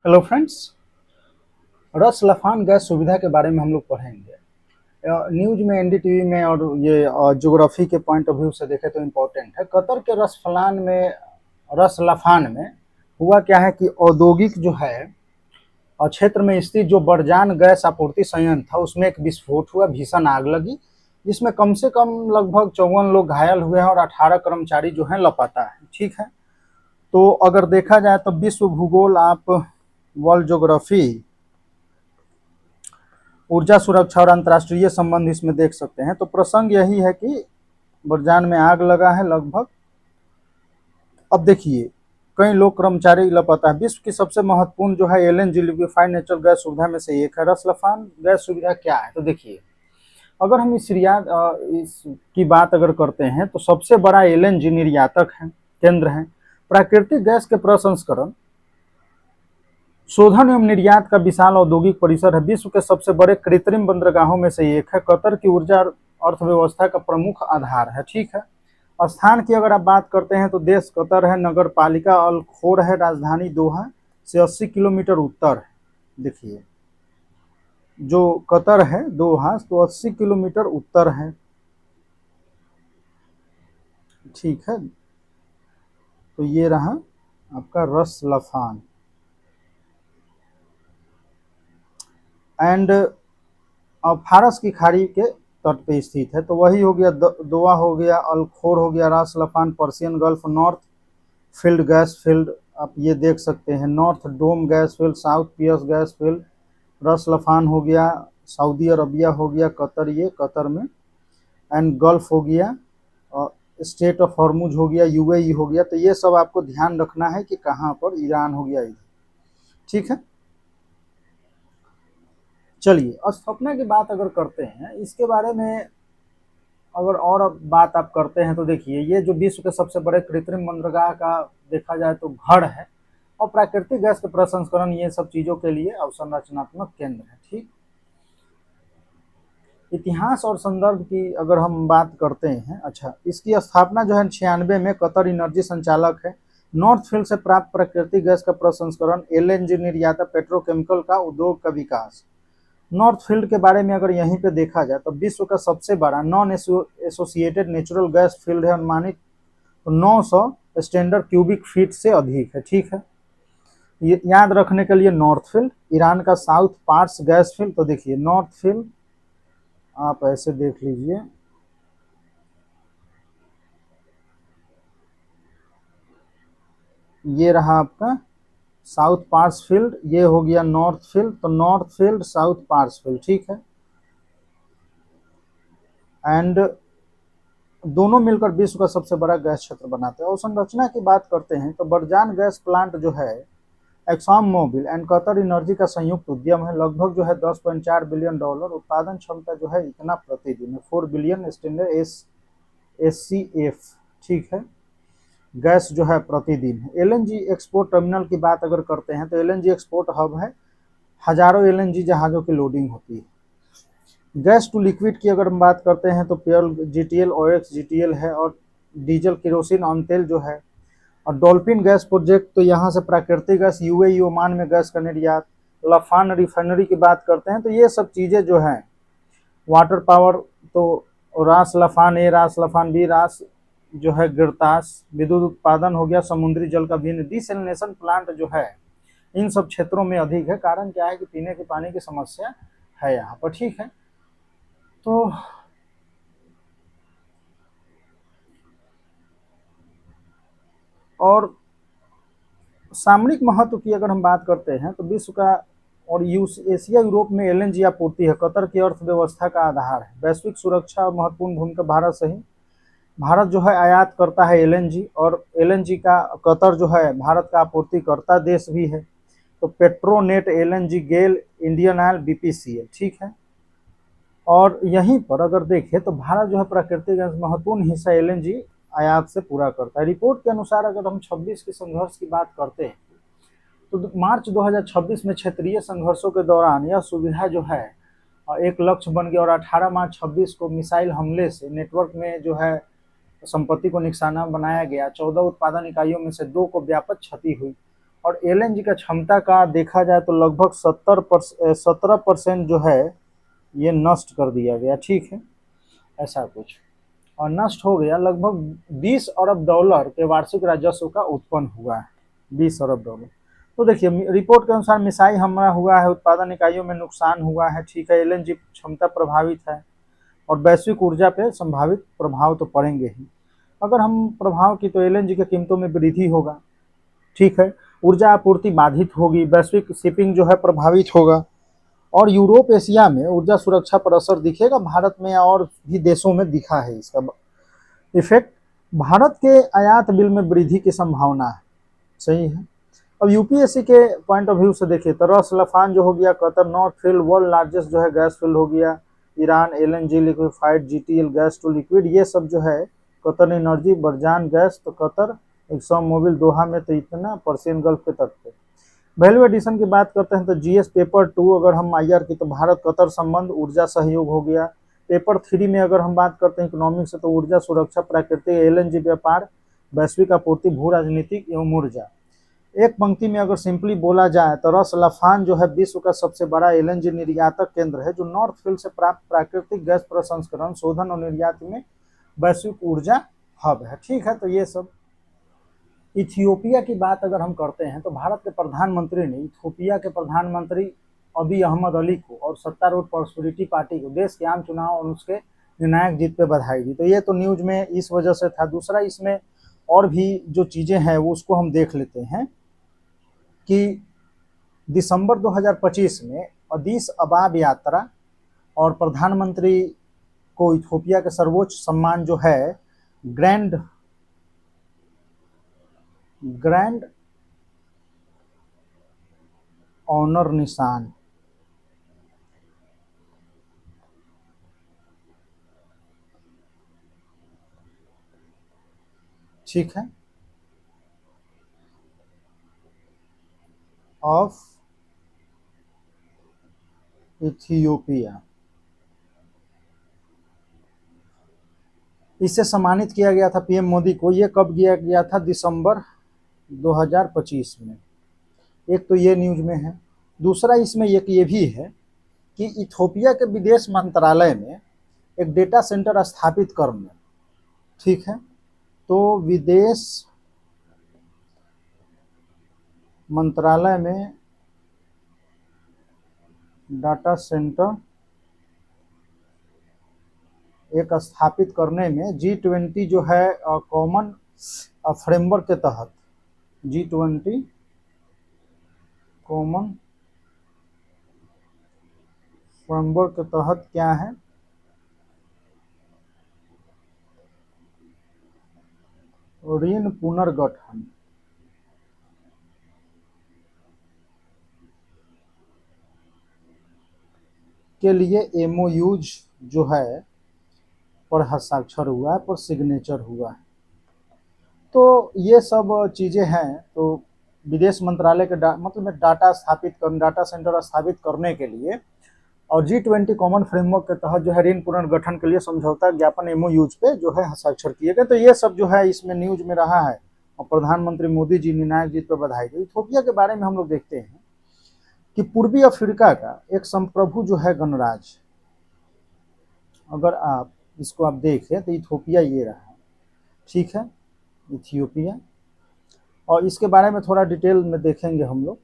Hello friends. रस लफान gas सुविधा के बारे में हम लोग पढ़ेंगे। न्यूज में, एनडीटीवी में, और ये ज्योग्राफी के पॉइंट ऑफ व्यू से देखें तो इम्पोर्टेंट है। कतर के रस लफान में हुआ क्या है कि औद्योगिक जो है क्षेत्र में स्थित जो बरजान गैस आपूर्ति संयंत्र था उसमें एक विस्फोट हुआ, भीषण आग लगी, जिसमें कम से कम लगभग 54 लोग घायल हुए हैं और 18 कर्मचारी जो हैं लापता है। ठीक है, तो अगर देखा जाए तो विश्व भूगोल, आप वर्ल्ड ज्योग्राफी, ऊर्जा सुरक्षा और अंतर्राष्ट्रीय संबंध इसमें देख सकते हैं। तो प्रसंग यही है कि बरजान में आग लगा है लगभग। अब देखिए, कई लोग कर्मचारी लापता है। विश्व की सबसे महत्वपूर्ण जो है एलएनजी लिक्विफाइड नेचुरल गैस सुविधा में से एक है। रसलफान गैस सुविधा क्या है, तो देखिए, अगर हम इसकी बात अगर करते हैं तो सबसे बड़ा एलएनजी निर्यातक है, केंद्र है। प्राकृतिक गैस के प्रसंस्करण, शोधन एवं निर्यात का विशाल औद्योगिक परिसर है। विश्व के सबसे बड़े कृत्रिम बंदरगाहों में से एक है। कतर की ऊर्जा अर्थव्यवस्था का प्रमुख आधार है। ठीक है, स्थान की अगर आप बात करते हैं तो देश कतर है, नगर पालिका अल खोर है, राजधानी दोहा से 80 किलोमीटर उत्तर है। देखिए, जो कतर है दोहा तो 80 किलोमीटर उत्तर है। ठीक है, तो ये रहा आपका रस लफान। एंड फारस की खाड़ी के तट पे स्थित है। तो वही हो गया दोआ, हो गया अलखोर, हो गया Ras Laffan, Persian Gulf, North Field gas field, आप ये देख सकते हैं, North Dome gas field, South Pars gas field, Ras Laffan हो गया, सऊदी अरबिया हो गया, कतर, ये कतर में, एंड गल्फ हो गया, और स्टेट ऑफ हॉर्मुज हो गया, यूएई हो गया। तो ये सब आपको ध्यान रखना है कि कहाँ पर, ईरान हो गया इधर। ठीक है, चलिए स्थापना की बात अगर करते हैं इसके बारे में, अगर और बात आप करते हैं तो देखिए, ये जो विश्व के सबसे बड़े कृत्रिम बंदरगाह का देखा जाए तो घर है, और प्राकृतिक गैस के प्रसंस्करण, ये सब चीजों के लिए अवसंरचनात्मक केंद्र है। ठीक, इतिहास और संदर्भ की अगर हम बात करते हैं, अच्छा, इसकी स्थापना जो है 96 में कतर एनर्जी संचालक है। नॉर्थ फील्ड से प्राप्त प्राकृतिक गैस का प्रसंस्करण, एलएनजी निर्यात, पेट्रोकेमिकल का उद्योग का विकास। नॉर्थ फील्ड के बारे में अगर यहीं पे देखा जाए तो विश्व का सबसे बड़ा non associated natural gas field है, अनुमानित तो 900 स्टैंडर्ड क्यूबिक फीट से अधिक है। ठीक है, ये याद रखने के लिए, नॉर्थ फील्ड ईरान का साउथ पार्स गैस फील्ड। तो देखिए, नॉर्थ फील्ड आप ऐसे देख लीजिए, ये रहा आपका साउथ पार्स फील्ड, ये हो गया नॉर्थ फील्ड। तो north field, South Pars field, ठीक है, एंड दोनों मिलकर विश्व का सबसे बड़ा गैस क्षेत्र बनाते हैं। और संरचना की बात करते हैं तो बरजान गैस प्लांट जो है Exxon Mobil and Qatar energy का संयुक्त उद्यम है। लगभग जो है 10.4 बिलियन डॉलर उत्पादन क्षमता जो है इतना प्रतिदिन है, 4 billion standard S C F. ठीक है, गैस जो है प्रतिदिन है। एलएनजी एक्सपोर्ट टर्मिनल की बात अगर करते हैं तो एलएनजी एक्सपोर्ट हब है, हजारों एलएनजी जहाज़ों की लोडिंग होती है। गैस टू लिक्विड की अगर हम बात करते हैं तो पेट्रोल जीटीएल, ओएक्स जीटीएल है, और डीजल केरोसिन ऑन तेल जो है, और डॉल्फिन गैस प्रोजेक्ट, तो यहाँ से प्राकृतिक गैस, यूएई ओमान में गैस का निर्यात। लफान रिफाइनरी की बात करते हैं तो ये सब चीज़ें जो हैं, वाटर पावर, तो रास लफान ए, रास लफान बी, रास जो है गिरतास, विद्युत उत्पादन हो गया, समुद्री जल का भी डिसैलिनेशन प्लांट जो है इन सब क्षेत्रों में अधिक है। कारण क्या है कि पीने के पानी की समस्या है यहाँ पर। ठीक है, तो और सामरिक महत्व की अगर हम बात करते हैं तो विश्व का और एशिया यूरोप में एलएनजी आपूर्ति है, कतर की अर्थव्यवस्था का आधार है। वैश्विक सुरक्षा और महत्वपूर्ण भूमिका भारत से ही, भारत जो है आयात करता है एलएनजी, और एलएनजी का कतर जो है भारत का आपूर्तिकर्ता देश भी है। तो पेट्रोनेट, एलएनजी, गेल, इंडियन ऑयल, बीपीसीएल। ठीक है, और यहीं पर अगर देखें तो भारत जो है प्राकृतिक गैस महत्वपूर्ण हिस्सा एलएनजी आयात से पूरा करता है। रिपोर्ट के अनुसार अगर हम 26 के संघर्ष की बात करते हैं तो मार्च 2026 में क्षेत्रीय संघर्षों के दौरान यह सुविधा जो है एक लक्ष्य बन गया, और 18 मार्च 26 को मिसाइल हमले से नेटवर्क में जो है संपत्ति को निशाना बनाया गया। 14 उत्पादन इकाइयों में से 2 को व्यापक क्षति हुई, और एलएनजी का क्षमता का देखा जाए तो लगभग 17% जो है ये नष्ट कर दिया गया, ठीक है, ऐसा कुछ, और नष्ट हो गया। लगभग 20 अरब डॉलर के वार्षिक राजस्व का उत्पन्न हुआ है, 20 अरब डॉलर। तो देखिए रिपोर्ट के अनुसार मिसाइल हमला हुआ है, उत्पादन इकाइयों में नुकसान हुआ है, ठीक है, एलएनजी क्षमता प्रभावित है और वैश्विक ऊर्जा पे संभावित प्रभाव तो पड़ेंगे ही। अगर हम प्रभाव की तो एलएनजी की कीमतों में वृद्धि होगा, ठीक है, ऊर्जा आपूर्ति बाधित होगी, वैश्विक शिपिंग जो है प्रभावित होगा और यूरोप एशिया में ऊर्जा सुरक्षा पर असर दिखेगा। भारत में और भी देशों में दिखा है इसका इफेक्ट। भारत के आयात बिल में वृद्धि की संभावना है, सही है। अब यूपीएससी के पॉइंट ऑफ व्यू से देखिए तो रस लफान जो हो गया, Qatar north field world largest जो है गैस फील्ड हो गया, Iran LNG liquefied GTL gas to liquid, ये सब जो है कतर एनर्जी बरजान गैस, तो कतर एक्सॉन मोबिल दोहा में, तो इतना पर्शियन गल्फ के तट पे। वैल्यू एडिशन की बात करते हैं तो जीएस पेपर 2 अगर हम आईआर की तो भारत कतर संबंध ऊर्जा सहयोग हो गया। पेपर 3 में अगर हम बात करते हैं इकोनॉमिक्स से तो ऊर्जा सुरक्षा, प्राकृतिक, एलएनजी व्यापार, वैश्विक आपूर्ति, भू राजनीतिक एवं ऊर्जा। एक पंक्ति में अगर सिंपली बोला जाए तो रस लफान जो है विश्व का सबसे बड़ा एलएनजी निर्यातक केंद्र है, जो नॉर्थ फील्ड से प्राप्त प्राकृतिक गैस प्रसंस्करण, शोधन और निर्यात में वैश्विक ऊर्जा हब है, ठीक है। तो ये सब। इथियोपिया की बात अगर हम करते हैं तो भारत के प्रधानमंत्री ने इथियोपिया के प्रधानमंत्री अबी अहमद अली को और सत्तारूढ़ प्रॉस्पेरिटी पार्टी को देश के आम चुनाव और उसके निर्णायक जीत पे बधाई दी। तो ये तो न्यूज में इस वजह से था। दूसरा इसमें और भी जो चीजें हैं वो उसको हम देख लेते हैं कि दिसंबर 2025 में अदीस अबाब यात्रा और प्रधानमंत्री को इथियोपिया के सर्वोच्च सम्मान जो है ग्रैंड ऑनर निशान, ठीक है, ऑफ इथियोपिया, इससे सम्मानित किया गया था पीएम मोदी को। ये कब किया गया था? दिसंबर 2025 में। एक तो ये न्यूज में है। दूसरा इसमें एक ये भी है कि इथियोपिया के विदेश मंत्रालय में एक डेटा सेंटर स्थापित करने, ठीक है, तो विदेश मंत्रालय में डाटा सेंटर एक स्थापित करने में G20 जो है कॉमन फ्रेमवर्क के तहत, G20 कॉमन फ्रेमवर्क के तहत क्या है, ऋण पुनर्गठन के लिए एमओयूज जो है पर हस्ताक्षर हुआ है, पर सिग्नेचर हुआ है। तो ये सब चीजें हैं। तो विदेश मंत्रालय के मतलब डाटा सेंटर स्थापित करने के लिए और G20 कॉमन फ्रेमवर्क के तहत जो है ऋण पुनर्गठन के लिए समझौता ज्ञापन एमओयूज पे जो है हस्ताक्षर किए गए। तो ये सब जो है इसमें न्यूज में रहा है और प्रधानमंत्री मोदी जी निर्णायक जीत पर बधाई दी। इथियोपिया के बारे में हम लोग देखते हैं कि पूर्वी अफ्रीका का एक संप्रभु जो है गणराज्य, अगर आप इसको आप देखें तो इथियोपिया ये रहा, ठीक है, इथियोपिया। और इसके बारे में थोड़ा डिटेल में देखेंगे हम लोग।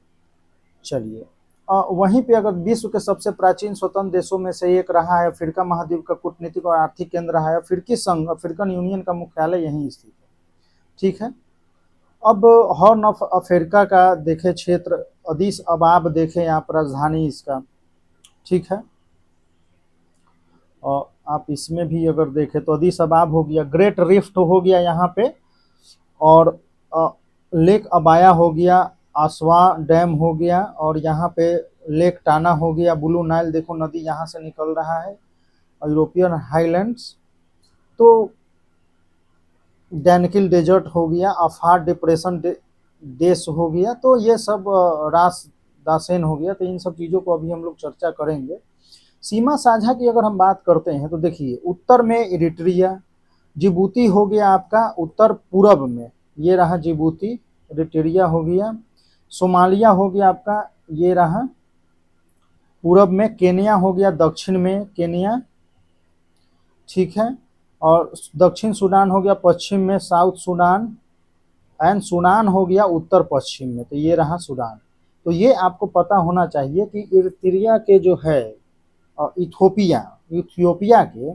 चलिए वहीं पे अगर विश्व के सबसे प्राचीन स्वतंत्र देशों में से एक रहा है, अफ्रीका महाद्वीप का कूटनीतिक और आर्थिक केंद्र रहा है, अफ्रीकी संघ अफ्रीकन यूनियन का मुख्यालय यहीं स्थित है, ठीक है। अब हॉर्न ऑफ अफ्रीका का देखे क्षेत्र, अदीस अबाब देखे यहाँ पर राजधानी इसका, ठीक है। और आप इसमें भी अगर देखें तो अदीस अबाब हो गया, ग्रेट रिफ्ट हो गया यहाँ पे, और लेक अबाया हो गया, आसवा डैम हो गया, और यहाँ पे लेक टाना हो गया, ब्लू नाइल देखो नदी यहाँ से निकल रहा है, यूरोपियन हाईलैंड्स, तो डैनकिल डेजर्ट हो गया, अफार डिप्रेशन देश हो गया, तो ये सब रास दासेन हो गया। तो इन सब चीज़ों को अभी हम लोग चर्चा करेंगे। सीमा साझा की अगर हम बात करते हैं तो देखिए उत्तर में इरिट्रिया, जिबूती हो गया आपका उत्तर पूरब में, ये रहा जिबूती, इरिट्रिया हो गया, सोमालिया हो गया आपका, ये रहा पूरब में, केनिया हो गया दक्षिण में केनिया, ठीक है, और दक्षिण सूडान हो गया पश्चिम में साउथ सूडान, एंड सूडान हो गया उत्तर पश्चिम में। तो ये रहा सूडान। तो ये आपको पता होना चाहिए कि इरिट्रिया के जो है इथोपिया, इथियोपिया के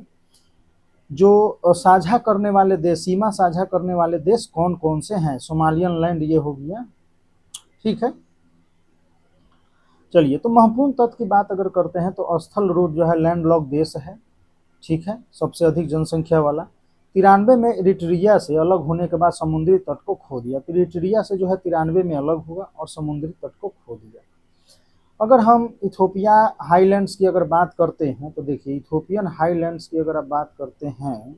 जो साझा करने वाले देश, सीमा साझा करने वाले देश कौन कौन से हैं। सोमालियन लैंड ये हो गया, ठीक है। चलिए, तो महत्वपूर्ण तथ्य की बात अगर करते हैं तो स्थल रूट जो है लैंड लॉक देश है, ठीक है, सबसे अधिक जनसंख्या वाला। 93 में इरिट्रिया से अलग होने के बाद समुद्री तट को खो दिया। तो इरिट्रिया से जो है 93 में अलग हुआ और समुद्री तट को खो दिया। अगर हम इथोपिया हाईलैंड्स की अगर बात करते हैं तो देखिए, इथोपियन हाईलैंड्स की अगर आप बात करते हैं,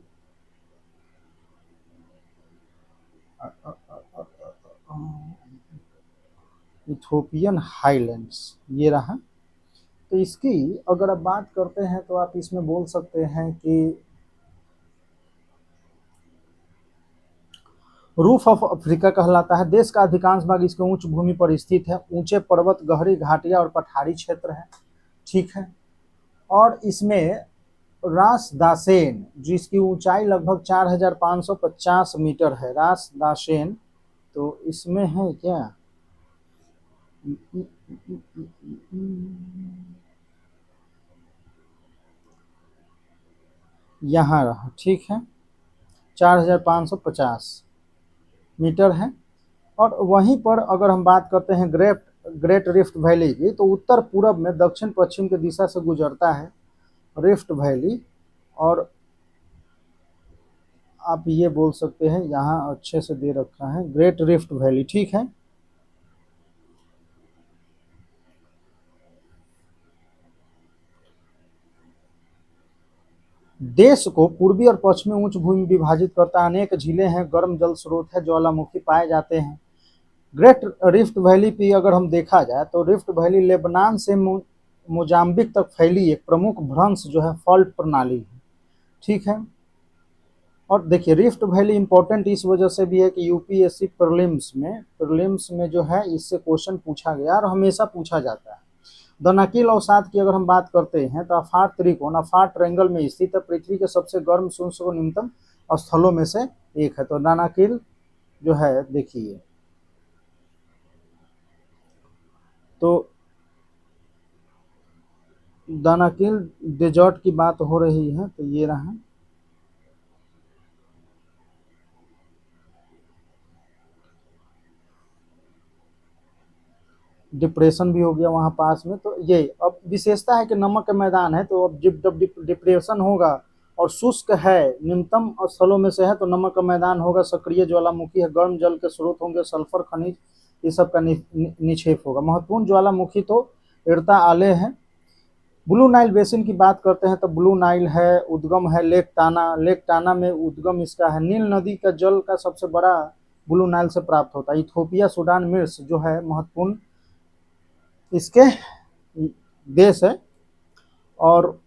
इथोपियन हाईलैंड्स ये रहा। तो इसकी अगर आप बात करते हैं तो आप इसमें बोल सकते हैं कि रूफ ऑफ अफ्रीका कहलाता है। देश का अधिकांश भाग इसके उच्च भूमि पर स्थित है, ऊंचे पर्वत, गहरी घाटियां और पठारी क्षेत्र है, ठीक है। और इसमें रास दासेन जिसकी ऊंचाई लगभग 4550 मीटर है, रास दासेन, तो इसमें है क्या, यहाँ रहा, ठीक है, 4550 मीटर है। और वहीं पर अगर हम बात करते हैं ग्रेट रिफ्ट वैली की, तो उत्तर पूरब में दक्षिण पश्चिम की दिशा से गुजरता है रिफ्ट वैली। और आप ये बोल सकते हैं, यहाँ अच्छे से दे रखा है ग्रेट रिफ्ट वैली, ठीक है। देश को पूर्वी और पश्चिमी उच्च भूमि विभाजित करता है, अनेक झीलें हैं, गर्म जल स्रोत है, ज्वालामुखी पाए जाते हैं। ग्रेट रिफ्ट वैली पे अगर हम देखा जाए तो रिफ्ट वैली लेबनान से मोजाम्बिक तक फैली एक प्रमुख भ्रंश जो है फॉल्ट प्रणाली है, ठीक है। और देखिए, रिफ्ट वैली इंपॉर्टेंट इस वजह से भी है कि यूपीएससी प्रीलिम्स में जो है इससे क्वेश्चन पूछा गया और हमेशा पूछा जाता है। दनाकिल अवसाद की अगर हम बात करते हैं तो अफाट त्रिकोण, अफाट ट्रायंगल में स्थित है, पृथ्वी के सबसे गर्म शुष्क और न्यूनतम स्थलों में से एक है। तो दनाकिल जो है देखिए, तो दानाकिल डेजर्ट की बात हो रही है, तो ये रहा। डिप्रेशन भी हो गया वहां पास में। तो ये अब विशेषता है कि नमक का मैदान है, तो अब जब डिप्रेशन होगा और शुष्क है, न्यूनतम स्थलों में से है, तो नमक का मैदान होगा, सक्रिय ज्वालामुखी है, गर्म जल के स्रोत होंगे, सल्फर खनिज ये सब का निक्षेप होगा। महत्वपूर्ण ज्वालामुखी तो इरता आले है। ब्लू नाइल बेसिन की बात करते हैं तो ब्लू नाइल है, उद्गम है लेक टाना, लेक टाना में उद्गम इसका है। नील नदी का जल का सबसे बड़ा ब्लू नाइल से प्राप्त होता है। इथोपिया सूडान मिर्स जो है महत्वपूर्ण इसके देश है। और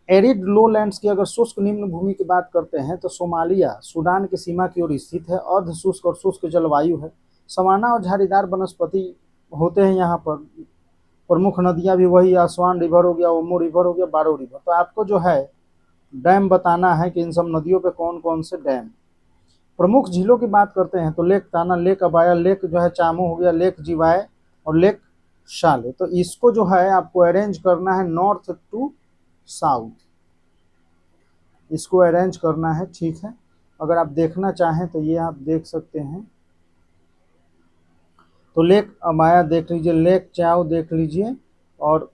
एरिड लोलैंड्स की अगर शुष्क निम्न भूमि की बात करते हैं तो सोमालिया सूडान की सीमा की ओर स्थित है, अर्ध शुष्क और शुष्क जलवायु है, सवाना और झाड़ीदार वनस्पति होते हैं यहाँ पर। प्रमुख नदियां भी वही, आसवान रिवर हो गया, ओमो रिवर हो गया, बारो रिवर। तो आपको जो है डैम बताना है कि इन सब नदियों पे कौन कौन से डैम। प्रमुख झीलों की बात करते हैं तो लेक ताना, लेक अबाया, लेक जो है चामो हो गया, लेक जीवाए और लेक शाले। तो इसको जो है आपको अरेंज करना है नॉर्थ टू साउथ, इसको अरेंज करना है, ठीक है। अगर आप देखना चाहें तो ये आप देख सकते हैं। तो लेक अमाया देख लीजिए, लेक चाओ देख लीजिए और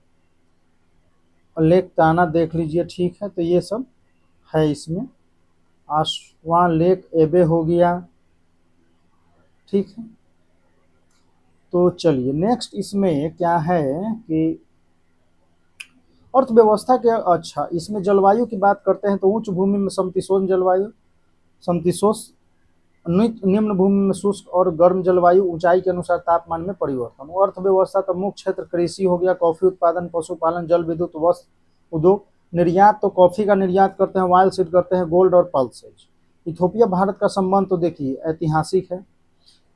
लेक ताना देख लीजिए, ठीक है। तो ये सब है इसमें। आसवान लेक एबे हो गया, ठीक है। तो चलिए नेक्स्ट इसमें क्या है कि अर्थव्यवस्था के, अच्छा इसमें जलवायु की बात करते हैं तो उच्च भूमि में समशीतोष्ण जलवायु, समशीतोष्ण, निम्न भूमि में शुष्क और गर्म जलवायु, ऊंचाई के अनुसार तापमान में परिवर्तन। अर्थव्यवस्था तो मुख्य क्षेत्र कृषि हो गया, कॉफी उत्पादन, पशुपालन, जल विद्युत, वस्त्र उद्योग। निर्यात तो कॉफी का निर्यात करते हैं, ऑयल सीड करते हैं, गोल्ड और पल्सेज। इथोपिया भारत का संबंध तो देखिए ऐतिहासिक है।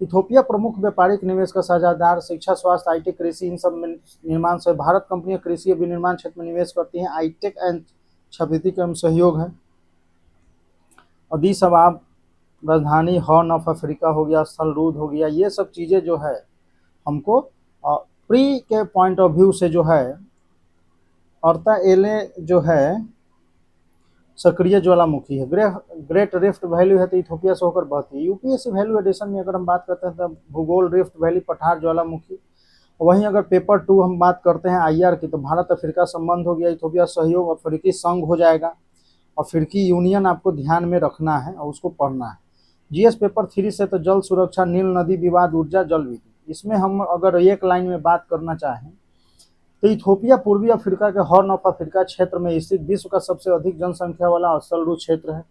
इथोपिया प्रमुख व्यापारिक निवेश का साझेदार, शिक्षा, स्वास्थ्य, आईटी, कृषि, इन सब में निर्माण से भारत कंपनियां कृषि और विनिर्माण क्षेत्र में निवेश करती हैं। आईटेक एंड छात्रवृत्ति का सहयोग है। अदीस अबाब राजधानी, हॉर्न ऑफ अफ्रीका हो गया, स्थलरूध हो गया, ये सब चीज़ें जो है हमको प्री के पॉइंट ऑफ व्यू से जो है अर्ता एले जो है सक्रिय ज्वालामुखी है। ग्रेट रिफ्ट वैली है तो इथोपिया से होकर बहती है। यूपीएससी वैल्यू एडिशन में अगर हम बात करते हैं तो भूगोल, रिफ्ट वैली, पठार ज्वालामुखी। वहीं अगर पेपर 2 हम बात करते हैं आईआर की, तो भारत अफ्रीका संबंध हो गया, इथोपिया सहयोग, अफ्रीकी संघ हो जाएगा। अफ्रीकी यूनियन आपको ध्यान में रखना है और उसको पढ़ना है। जीएस पेपर 3 से तो जल सुरक्षा, नील नदी विवाद, ऊर्जा, जल विद्युत। इसमें हम अगर एक लाइन में बात करना चाहें तो इथोपिया पूर्वी अफ्रीका के हॉर्न ऑफ अफ्रीका क्षेत्र में स्थित विश्व का सबसे अधिक जनसंख्या वाला स्थलरूढ़ क्षेत्र है,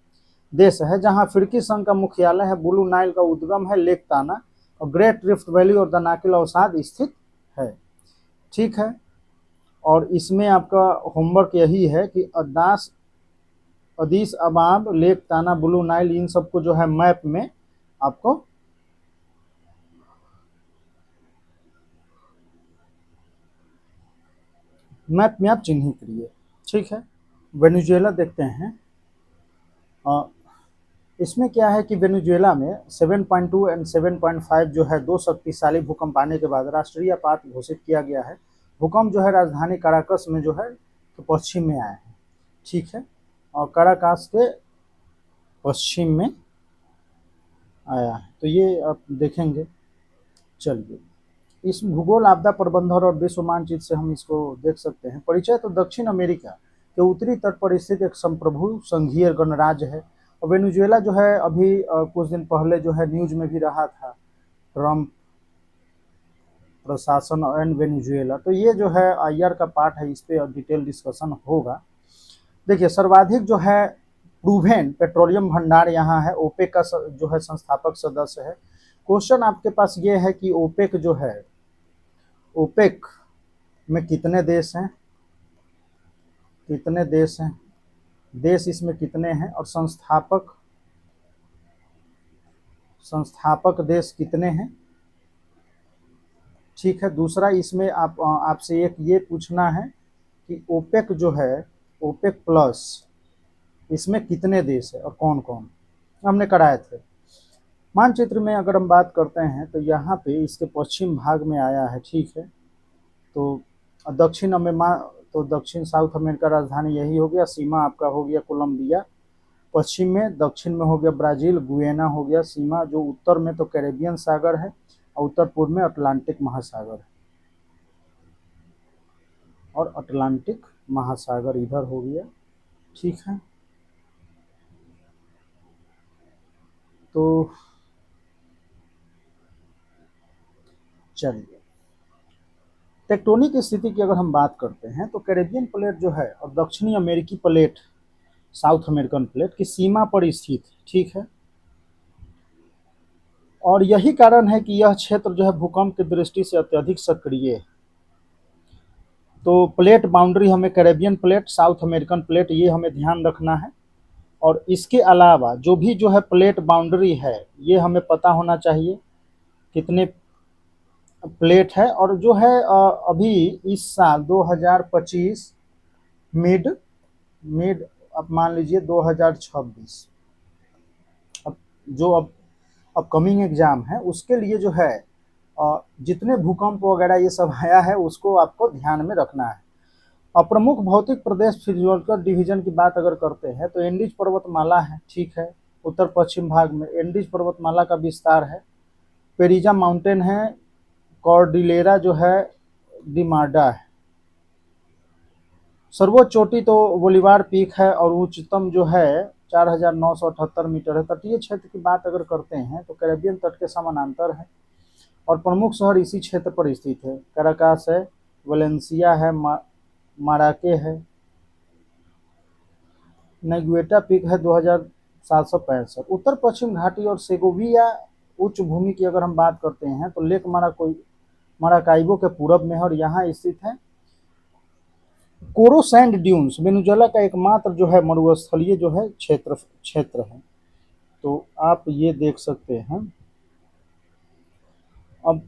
देश है, जहां अफ्रीकी संघ का मुख्यालय है। ब्लू नाइल का उद्गम है लेक ताना, और ग्रेट रिफ्ट वैली और दनाकिल अवसाद स्थित है। ठीक है, और इसमें आपका होमवर्क यही है कि अदीस अबाब, लेक ताना, ब्लू नाइल, इन सबको जो है मैप में आपको मैप में आप चिन्हित करिए। ठीक है, वेनेजुएला देखते हैं। इसमें क्या है कि वेनेजुएला में 7.2 एंड 7.5 जो है दो शक्तिशाली भूकंप आने के बाद राष्ट्रीय आपात घोषित किया गया है। भूकंप जो है राजधानी काराकस में जो है तो पश्चिम में आया है। ठीक है, और काराकास के पश्चिम में आया है, तो ये आप देखेंगे। चलिए, इस भूगोल, आपदा प्रबंधन और विश्व मानचित्र से हम इसको देख सकते हैं। परिचय तो दक्षिण अमेरिका के उत्तरी तट पर स्थित एक संप्रभु संघीय गणराज्य है। और वेनेजुएला जो है अभी कुछ दिन पहले जो है न्यूज में भी रहा था, ट्रम्प प्रशासन एंड वेनेजुएला। तो ये जो है आईआर का पार्ट है, इस पर डिटेल डिस्कशन होगा। देखिए, सर्वाधिक जो है प्रूवेन पेट्रोलियम भंडार यहाँ है। ओपेक का जो है संस्थापक सदस्य है। क्वेश्चन आपके पास ये है कि ओपेक जो है, ओपेक में कितने देश हैं, कितने देश हैं, देश इसमें कितने हैं, और संस्थापक देश कितने हैं। ठीक है, दूसरा इसमें आपसे एक ये पूछना है कि ओपेक जो है, ओपेक प्लस, इसमें कितने देश है और कौन कौन, हमने कराए थे। मानचित्र में अगर हम बात करते हैं तो यहाँ पे इसके पश्चिम भाग में आया है। ठीक है, तो दक्षिण साउथ अमेरिका राजधानी यही हो गया। सीमा आपका हो गया कोलंबिया, पश्चिम में, दक्षिण में हो गया ब्राजील, गुयेना हो गया सीमा। जो उत्तर में तो कैरेबियन सागर है, और उत्तर पूर्व में अटलांटिक महासागर है, और अटलांटिक महासागर इधर हो गया। ठीक है, तो चलिए, टेक्टोनिक स्थिति की अगर हम बात करते हैं तो कैरेबियन प्लेट जो है और दक्षिणी अमेरिकी प्लेट, साउथ अमेरिकन प्लेट की सीमा पर स्थित है। ठीक है, और यही कारण है कि यह क्षेत्र जो है भूकंप की दृष्टि से अत्यधिक सक्रिय है। तो प्लेट बाउंड्री हमें Caribbean plate, south American plate, ये हमें ध्यान रखना है। और इसके अलावा जो भी जो है प्लेट बाउंड्री है, ये हमें पता होना चाहिए कितने प्लेट है। और जो है अभी इस साल 2025 मिड अब मान लीजिए 2026, अब जो अपकमिंग एग्जाम है उसके लिए जो है जितने भूकंप वगैरह ये सब आया है उसको आपको ध्यान में रखना है। प्रमुख भौतिक प्रदेश फिजियोलॉजिकल डिवीजन की बात अगर करते हैं तो एंडीज पर्वतमाला है। ठीक है, उत्तर पश्चिम भाग में एंडीज पर्वतमाला का विस्तार है। पेरिजा माउंटेन है, कॉर्डिलेरा जो है डिमार्डा है। सर्वोच्च चोटी तो बोलीवार पीक है, और उच्चतम जो है 4,978 मीटर है। तटीय क्षेत्र की बात अगर करते हैं तो कैरेबियन तट के समानांतर है, और प्रमुख शहर इसी क्षेत्र पर स्थित है। कैराकास है, वलेंसिया है, माराके है। नेगुएटा पीक है 2,765। उत्तर पश्चिम घाटी और सेगोविया उच्च भूमि की अगर हम बात करते हैं तो लेक माराकाइबो के पूरब में है, और यहाँ स्थित है। कोरो सैंड ड्यून्स वेनेजुएला का एकमात्र जो है मरुस्थलीय जो है क्षेत्र है। तो आप ये देख सकते हैं अब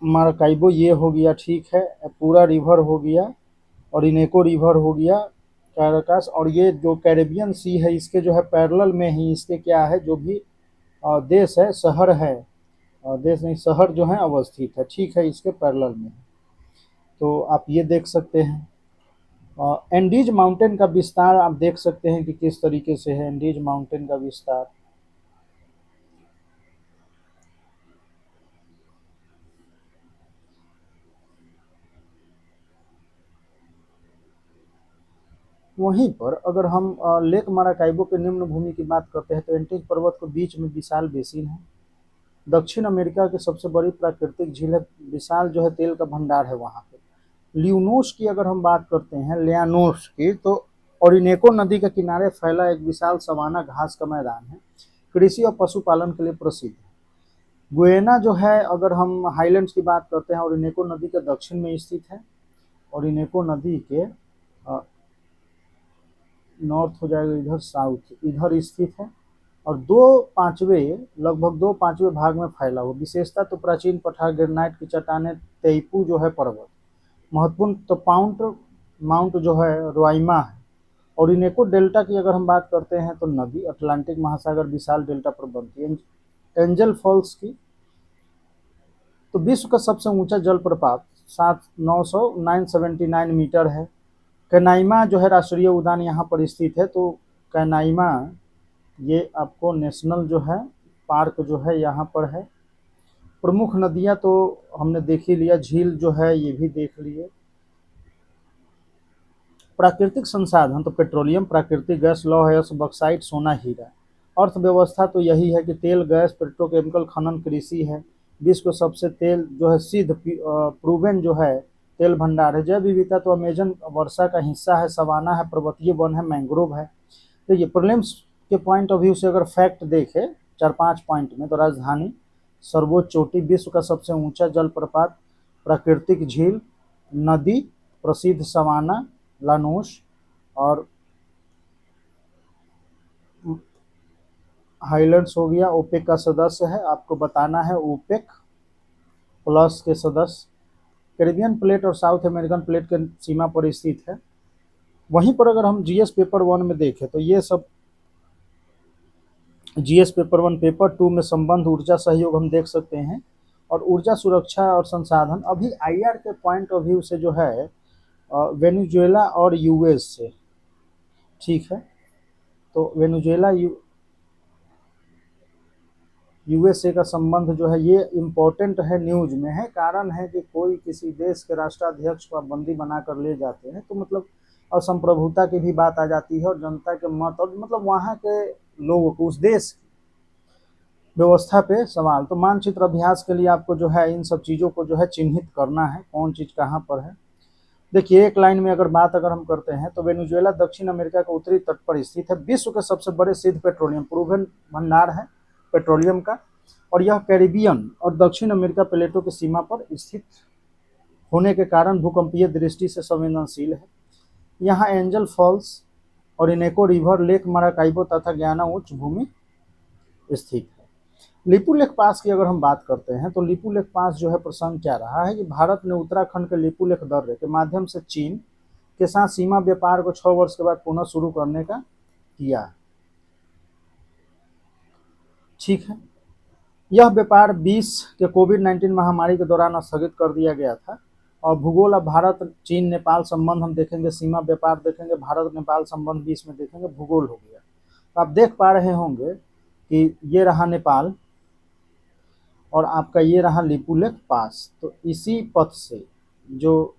मार्काइबो ये हो गया, ठीक है, पूरा रिवर हो गया, और इनेको रिवर हो गया, कैराकास, और ये जो कैरेबियन सी है इसके जो है पैरेलल में ही इसके क्या है, जो भी देश है, शहर है, देश नहीं शहर जो है अवस्थित है, ठीक है, इसके पैरेलल में। तो आप ये देख सकते हैं एंडीज माउंटेन का विस्तार आप देख सकते हैं कि किस तरीके से है एंडीज माउंटेन का विस्तार। वहीं पर अगर हम लेक माराकाइबो के निम्न भूमि की बात करते हैं तो एंटीज पर्वत के बीच में विशाल बेसिन है। दक्षिण अमेरिका की सबसे बड़ी प्राकृतिक झील है, विशाल जो है तेल का भंडार है वहाँ पे। ल्यूनोस की अगर हम बात करते हैं, लियानोस की, तो ओरिनेको नदी के किनारे फैला एक विशाल सवाना घास का मैदान है, कृषि और पशुपालन के लिए प्रसिद्ध है। गुयेना जो है अगर हम हाईलैंड्स की बात करते हैं, ओरिनेको नदी के दक्षिण में स्थित है, ओरिनेको नदी के नॉर्थ हो जाएगा, इधर साउथ इधर स्थित है, और लगभग दो पांचवे भाग में फैला हुआ। विशेषता तो प्राचीन पठार ग्रेनाइट की चट्टानें, तेइपू जो है पर्वत, महत्वपूर्ण तो पाउंट माउंट जो है रोइमा है। और इनेको डेल्टा की अगर हम बात करते हैं तो नदी अटलांटिक महासागर विशाल डेल्टा पर बनती है। एंजल फॉल्स की, तो विश्व का सबसे ऊंचा जलप्रपात 979 मीटर है। कैनाइमा जो है राष्ट्रीय उद्यान यहाँ पर स्थित है, तो कैनाइमा ये आपको नेशनल जो है पार्क जो है यहाँ पर है। प्रमुख नदियाँ तो हमने देख ही लिया, झील जो है ये भी देख लिए। प्राकृतिक संसाधन तो पेट्रोलियम, प्राकृतिक गैस, लौह अयस्क, बॉक्साइट, सोना, हीरा। अर्थव्यवस्था तो यही है कि तेल, गैस, पेट्रोकेमिकल, खनन, कृषि है। विश्व को सबसे तेल जो है सिद्ध प्रूवन जो है तेल भंडार है। जैव विविधता तो अमेजन वर्षा का हिस्सा है, सवाना है, पर्वतीय वन है, मैंग्रोव है। तो ये प्रीलिम्स के पॉइंट ऑफ व्यू से अगर फैक्ट देखें 4-5 पॉइंट में, तो राजधानी, सर्वोच्च चोटी, विश्व का सबसे ऊंचा जलप्रपात, प्राकृतिक झील, नदी, प्रसिद्ध सवाना लानोस, और हाईलैंड्स हो गया। ओपेक का सदस्य है, आपको बताना है ओपेक प्लस के सदस्य। कैरिबियन प्लेट और साउथ अमेरिकन प्लेट के सीमा पर स्थित है। वहीं पर अगर हम जीएस पेपर 1 में देखें तो ये सब जीएस पेपर 1, पेपर 2 में संबंध, ऊर्जा सहयोग हम देख सकते हैं, और ऊर्जा सुरक्षा और संसाधन अभी आईआर के पॉइंट ऑफ व्यू से जो है वेनेजुएला और यूएस से, ठीक है, तो वेनेजुएला यूएसए का संबंध जो है ये इम्पोर्टेंट है, न्यूज में है। कारण है कि कोई किसी देश के राष्ट्राध्यक्ष को बंदी बनाकर ले जाते हैं तो मतलब असंप्रभुता की भी बात आ जाती है, और जनता के मत और मतलब वहाँ के लोगों को, उस देश की व्यवस्था पे सवाल। तो मानचित्र अभ्यास के लिए आपको जो है इन सब चीज़ों को जो है चिन्हित करना है, कौन चीज़ कहाँ पर है। देखिए एक लाइन में अगर हम करते हैं तो वेनेजुएला दक्षिण अमेरिका के उत्तरी तट पर स्थित है, विश्व के सबसे बड़े सिद्ध पेट्रोलियम प्रूवन भंडार है पेट्रोलियम का, और यह कैरिबियन और दक्षिण अमेरिका प्लेटों की सीमा पर स्थित होने के कारण भूकंपीय दृष्टि से संवेदनशील है। यहाँ एंजल फॉल्स और इनेको रिवर, लेक माराकाइबो तथा ग्याना उच्च भूमि स्थित है। लिपू लेक पास की अगर हम बात करते हैं तो लिपू लेक पास जो है प्रसंग क्या रहा है कि भारत ने उत्तराखंड के लिपू लेक दर्रे के माध्यम से चीन के साथ सीमा व्यापार को 6 वर्ष के बाद पुनः शुरू करने का किया है, ठीक है। यह व्यापार 20 के कोविड-19 महामारी के दौरान स्थगित कर दिया गया था। और भूगोल, अब भारत चीन नेपाल संबंध हम देखेंगे, सीमा व्यापार देखेंगे, भारत नेपाल संबंध 20 में देखेंगे, भूगोल हो गया। तो आप देख पा रहे होंगे कि ये रहा नेपाल और आपका ये रहा लिपू लेक पास। तो इसी पथ से जो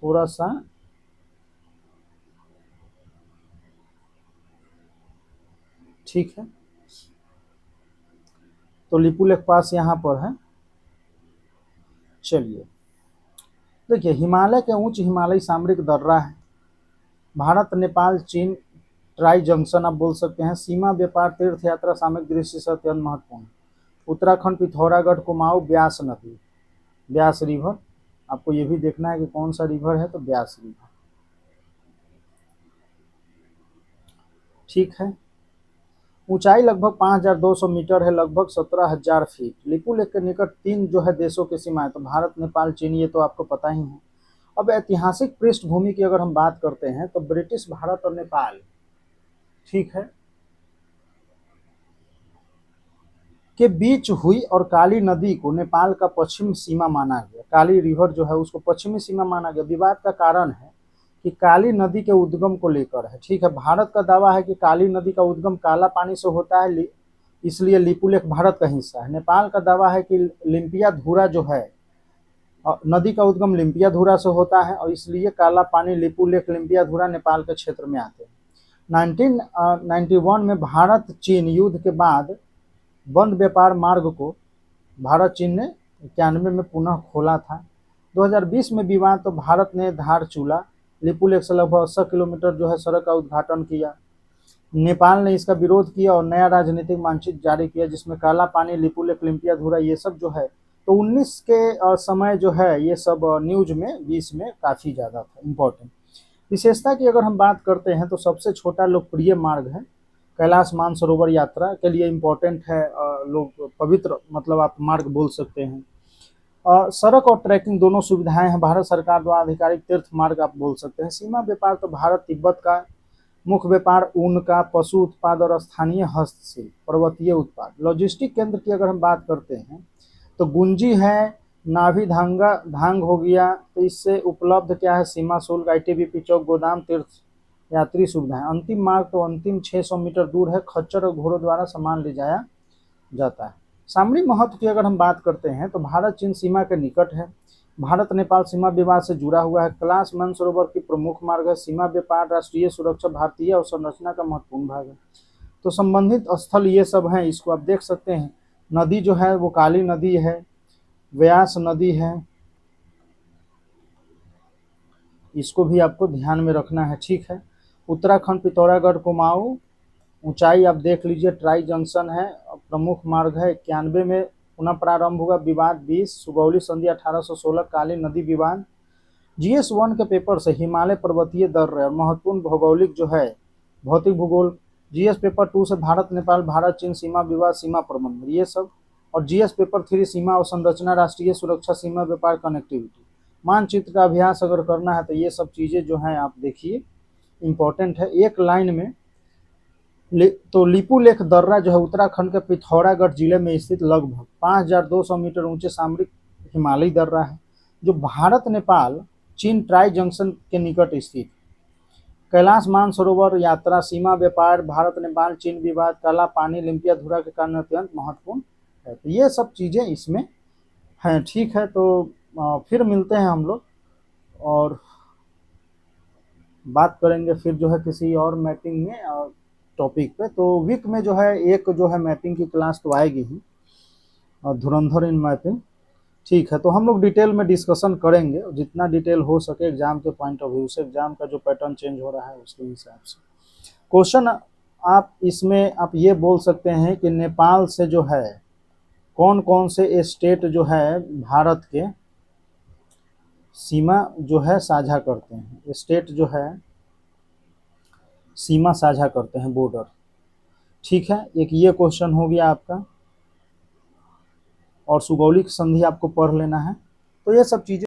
थोड़ा सा ठीक है, तो लिपू लेक पास यहाँ पर है। चलिए देखिए, हिमालय के उच्च हिमालयी सामरिक दर्रा है, भारत नेपाल चीन ट्राई जंक्शन आप बोल सकते हैं। सीमा व्यापार, तीर्थ यात्रा, सामरिक दृष्टि से अत्यंत महत्वपूर्ण। उत्तराखंड, पिथौरागढ़, कुमाऊं, ब्यास नदी, ब्यास रिवर, आपको ये भी देखना है कि कौन सा रिवर है, तो ब्यास रिवर, ठीक है। ऊंचाई लगभग 5200 मीटर है, लगभग 17,000 फीट। लिपुलेख के निकट 3 जो है देशों की सीमाएं, तो भारत, नेपाल, चीन, ये तो आपको पता ही है। अब ऐतिहासिक पृष्ठभूमि की अगर हम बात करते हैं तो ब्रिटिश भारत और नेपाल, ठीक है, के बीच हुई और काली नदी को नेपाल का पश्चिम सीमा माना गया। काली रिवर जो है उसको पश्चिमी सीमा माना गया। विवाद का कारण है कि काली नदी के उद्गम को लेकर है, ठीक है। भारत का दावा है कि काली नदी का उद्गम काला पानी से होता है, इसलिए लिपुलेख भारत का हिस्सा है। नेपाल का दावा है कि लिम्पियाधुरा जो है, नदी का उद्गम लिम्पियाधुरा से होता है और इसलिए काला पानी, लिपुलेख, लिम्पियाधुरा नेपाल के क्षेत्र में आते हैं। 1991 में भारत चीन युद्ध के बाद बंद व्यापार मार्ग को भारत चीन ने 91 में पुनः खोला था। 2020 में विवाद, तो भारत ने धारचूला लिपुलेख से लगभग 80 किलोमीटर जो है सड़क का उद्घाटन किया। नेपाल ने इसका विरोध किया और नया राजनीतिक मानचित्र जारी किया जिसमें काला पानी, लिपुलेख, लिम्पियाधुरा ये सब जो है, तो 19 के समय जो है ये सब न्यूज में 20 में काफ़ी ज़्यादा था इम्पोर्टेंट। विशेषता की अगर हम बात करते हैं तो सबसे छोटा लोकप्रिय मार्ग है कैलाश मानसरोवर यात्रा के लिए इम्पोर्टेंट है, लोग पवित्र मतलब आप मार्ग बोल सकते हैं। सड़क और ट्रैकिंग दोनों सुविधाएं हैं, भारत सरकार द्वारा आधिकारिक तीर्थ मार्ग आप बोल सकते हैं। सीमा व्यापार, तो भारत तिब्बत का मुख्य व्यापार ऊन का, पशु उत्पाद और स्थानीय हस्तशिल्प, पर्वतीय उत्पाद। लॉजिस्टिक केंद्र की अगर हम बात करते हैं तो गुंजी है, नाभि धांगा धांग हो गया, तो इससे उपलब्ध क्या है, सीमा शुल्क, ITBP चौक, गोदाम, तीर्थ यात्री सुविधाएं। अंतिम मार्ग, तो अंतिम 600 मीटर दूर है, खच्चर और घोड़ों द्वारा सामान ले जाया जाता है। सामरिक महत्व की अगर हम बात करते हैं तो भारत चीन सीमा के निकट है, भारत नेपाल सीमा विवाद से जुड़ा हुआ है, कैलाश मानसरोवर की प्रमुख मार्ग है, सीमा व्यापार, राष्ट्रीय सुरक्षा, भारतीय अवसंरचना का महत्वपूर्ण भाग है। तो संबंधित स्थल ये सब हैं, इसको आप देख सकते हैं। नदी जो है वो काली नदी है, व्यास नदी है, इसको भी आपको ध्यान में रखना है, ठीक है। उत्तराखंड पिथौरागढ़ कुमाऊं, ऊंचाई आप देख लीजिए, ट्राई जंक्शन है, प्रमुख मार्ग है। 91 में पुनः प्रारंभ हुआ, विवाद 20, सुगौली संधि 1816, काली नदी विवाद। GS1 के पेपर से हिमालय पर्वतीय दर्रे और महत्वपूर्ण भौगोलिक जो है भौतिक भूगोल। GS पेपर 2 से भारत नेपाल, भारत चीन सीमा विवाद, सीमा प्रबंधन, ये सब। और GS पेपर 3 सीमा अवसंरचना, राष्ट्रीय सुरक्षा, सीमा व्यापार, कनेक्टिविटी। मानचित्र का अभ्यास अगर करना है तो ये सब चीज़ें जो हैं आप देखिए, इंपॉर्टेंट है। एक लाइन में तो लिपुलेख दर्रा जो है उत्तराखंड के पिथौरागढ़ जिले में स्थित लगभग 5200 मीटर ऊंचे सामरिक हिमालयी दर्रा है जो भारत नेपाल चीन ट्राई जंक्शन के निकट स्थित। कैलाश मानसरोवर यात्रा, सीमा व्यापार, भारत नेपाल चीन विवाद, काला पानी, लिम्पियाधुरा के कारण अत्यंत महत्वपूर्ण है। तो ये सब चीज़ें इसमें हैं, ठीक है। तो फिर मिलते हैं हम लोग और बात करेंगे फिर जो है किसी और मैपिंग में टॉपिक पे। तो वीक में जो है एक जो है मैपिंग की क्लास तो आएगी ही, और धुरंधर इन मैपिंग, ठीक है। तो हम लोग डिटेल में डिस्कशन करेंगे, जितना डिटेल हो सके एग्जाम के पॉइंट ऑफ व्यू से, एग्जाम का जो पैटर्न चेंज हो रहा है उसके हिसाब से। क्वेश्चन आप इसमें आप ये बोल सकते हैं कि नेपाल से जो है कौन कौन से स्टेट जो है भारत के सीमा जो है साझा करते हैं, स्टेट जो है सीमा साझा करते हैं, बॉर्डर, ठीक है। एक ये क्वेश्चन हो गया आपका, और सुगौली संधि आपको पढ़ लेना है। तो ये सब चीज़ें